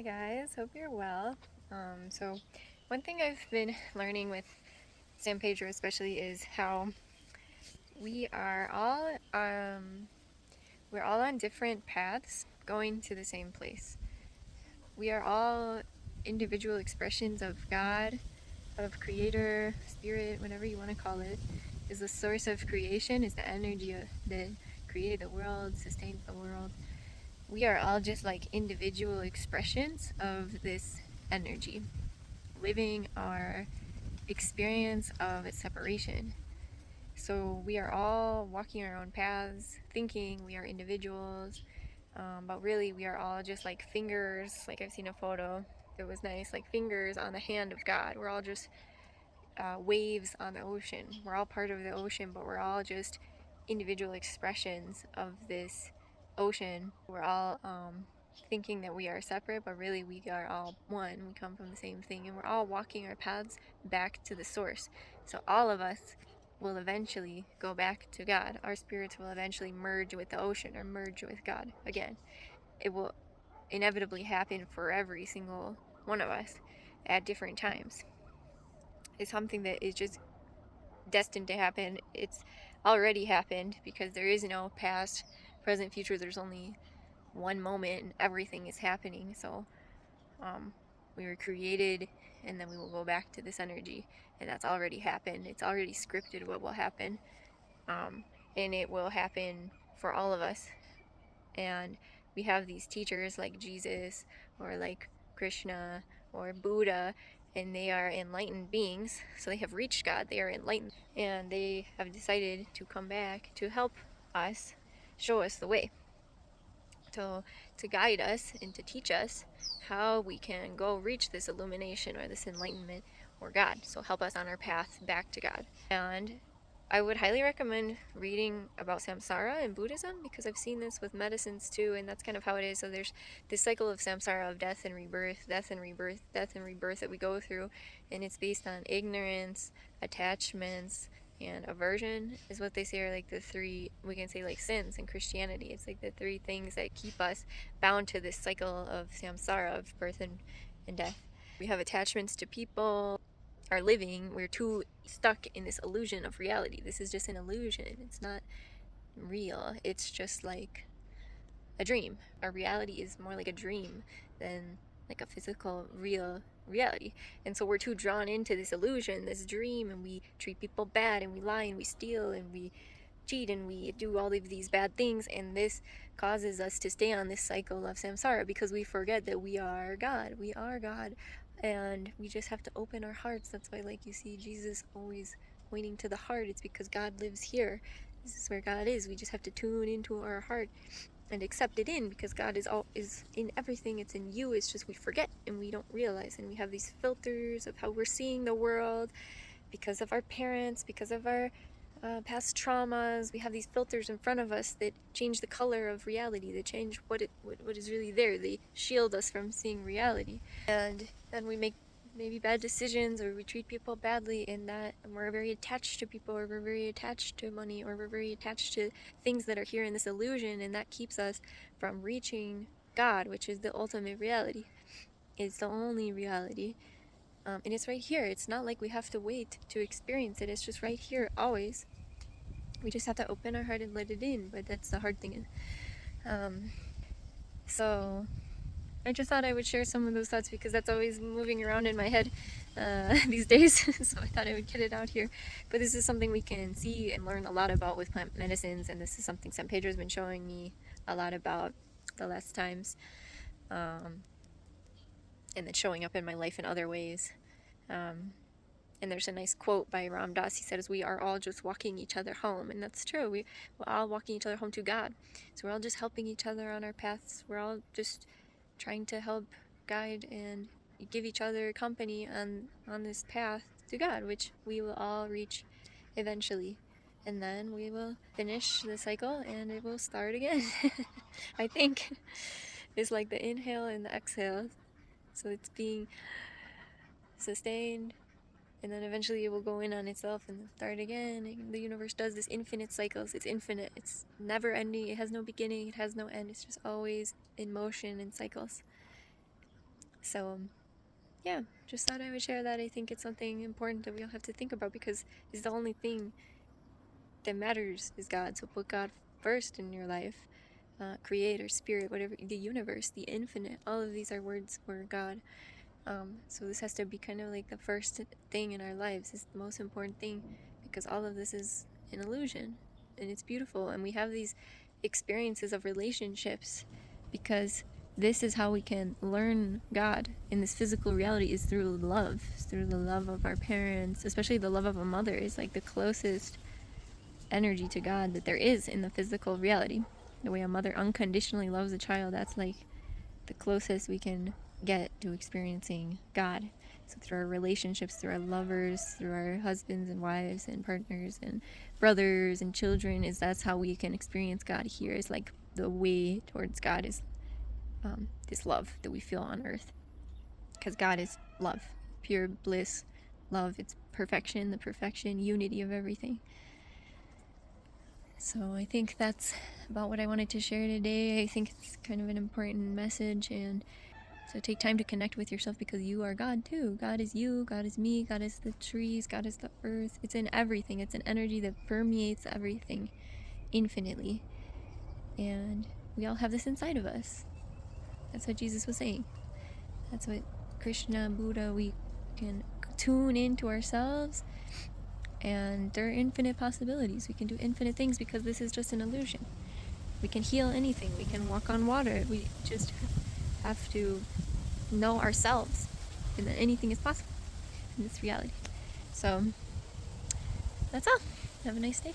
Hi guys, hope you're well. So one thing I've been learning with San Pedro especially is how we are all we're all on different paths going to the same place. We are all individual expressions of God, of creator, spirit, whatever you want to call it, is the source of creation, is the energy that created the world, sustains the world. We are all just like individual expressions of this energy, living our experience of separation. So we are all walking our own paths, thinking we are individuals, but really we are all just like fingers. Like I've seen a photo that was nice, like fingers on the hand of God. We're all just waves on the ocean. We're all part of the ocean, but we're all just individual expressions of this ocean. We're all thinking that we are separate, but really we are all one. We come from the same thing, and we're all walking our paths back to the source. So all of us will eventually go back to God. Our spirits will eventually merge with the ocean or merge with God again. It will inevitably happen for every single one of us at different times. It's something that is just destined to happen. It's already happened because there is no past, present, future. There's only one moment and everything is happening. So we were created and then we will go back to this energy, and that's already happened. It's already scripted what will happen, and it will happen for all of us. And we have these teachers like Jesus or like Krishna or Buddha, and they are enlightened beings. So they have reached God, they are enlightened, and they have decided to come back to help us, show us the way, to guide us and to teach us how we can go reach this illumination or this enlightenment or God. So help us on our path back to God. And I would highly recommend reading about samsara in Buddhism, because I've seen this with medicines too, and that's kind of how it is. So there's this cycle of samsara, of death and rebirth, death and rebirth, death and rebirth that we go through, and it's based on ignorance, attachments, and aversion is what they say are like the three, we can say, like sins in Christianity. It's like the three things that keep us bound to this cycle of samsara, of birth and death. We have attachments to people, are living, we're too stuck in this illusion of reality. This is just an illusion. It's not real. It's just like a dream. Our reality is more like a dream than like a physical, real reality. And so we're too drawn into this illusion, this dream, and we treat people bad, and we lie, and we steal, and we cheat, and we do all of these bad things, and this causes us to stay on this cycle of samsara because we forget that we are God. We are God, and we just have to open our hearts. That's why, like, you see Jesus always pointing to the heart. It's because God lives here. This is where God is. We just have to tune into our heart and accept it in, because God is in everything. It's in you. It's just we forget and we don't realize, and we have these filters of how we're seeing the world because of our parents, because of our past traumas. We have these filters in front of us that change the color of reality. They change what is really there. They shield us from seeing reality, and then we make maybe bad decisions, or we treat people badly in that, and we're very attached to people, or we're very attached to money, or we're very attached to things that are here in this illusion, and that keeps us from reaching God, which is the ultimate reality. It's the only reality. And it's right here. It's not like we have to wait to experience it. It's just right here, always. We just have to open our heart and let it in, but that's the hard thing. So I just thought I would share some of those thoughts, because that's always moving around in my head these days. So I thought I would get it out here. But this is something we can see and learn a lot about with plant medicines, and this is something San Pedro's been showing me a lot about the last times, and then showing up in my life in other ways. And there's a nice quote by Ram Dass. He says, "We are all just walking each other home." And that's true. We're all walking each other home to God. So we're all just helping each other on our paths. We're all just trying to help guide and give each other company on this path to God, which we will all reach eventually. And then we will finish the cycle and it will start again. I think it's like the inhale and the exhale. So it's being sustained, and then eventually it will go in on itself and start again. And the universe does this infinite cycles. It's infinite. It's never ending. It has no beginning. It has no end. It's just always in motion in cycles. So, yeah, just thought I would share that. I think it's something important that we all have to think about because it's the only thing that matters is God. So put God first in your life. Creator, spirit, whatever, the universe, the infinite, all of these are words for God. So this has to be kind of like the first thing in our lives. It's the most important thing because all of this is an illusion and it's beautiful. And we have these experiences of relationships because this is how we can learn God in this physical reality is through love, it's through the love of our parents, especially the love of a mother is like the closest energy to God that there is in the physical reality. The way a mother unconditionally loves a child, that's like the closest we can get to experiencing God. So through our relationships, through our lovers, through our husbands and wives and partners and brothers and children, is that's how we can experience God here. Is like the way towards God is this love that we feel on earth. Because God is love, pure bliss, love. It's perfection, the perfection, unity of everything. So I think that's about what I wanted to share today. I think it's kind of an important message, and so take time to connect with yourself because you are God too. God is you, God is me, God is the trees, God is the earth. It's in everything. It's an energy that permeates everything infinitely. And we all have this inside of us. That's what Jesus was saying. That's what Krishna, Buddha, we can tune into ourselves, and there are infinite possibilities. We can do infinite things because this is just an illusion. We can heal anything. We can walk on water. We just have to know ourselves and that anything is possible in this reality. So that's all. Have a nice day.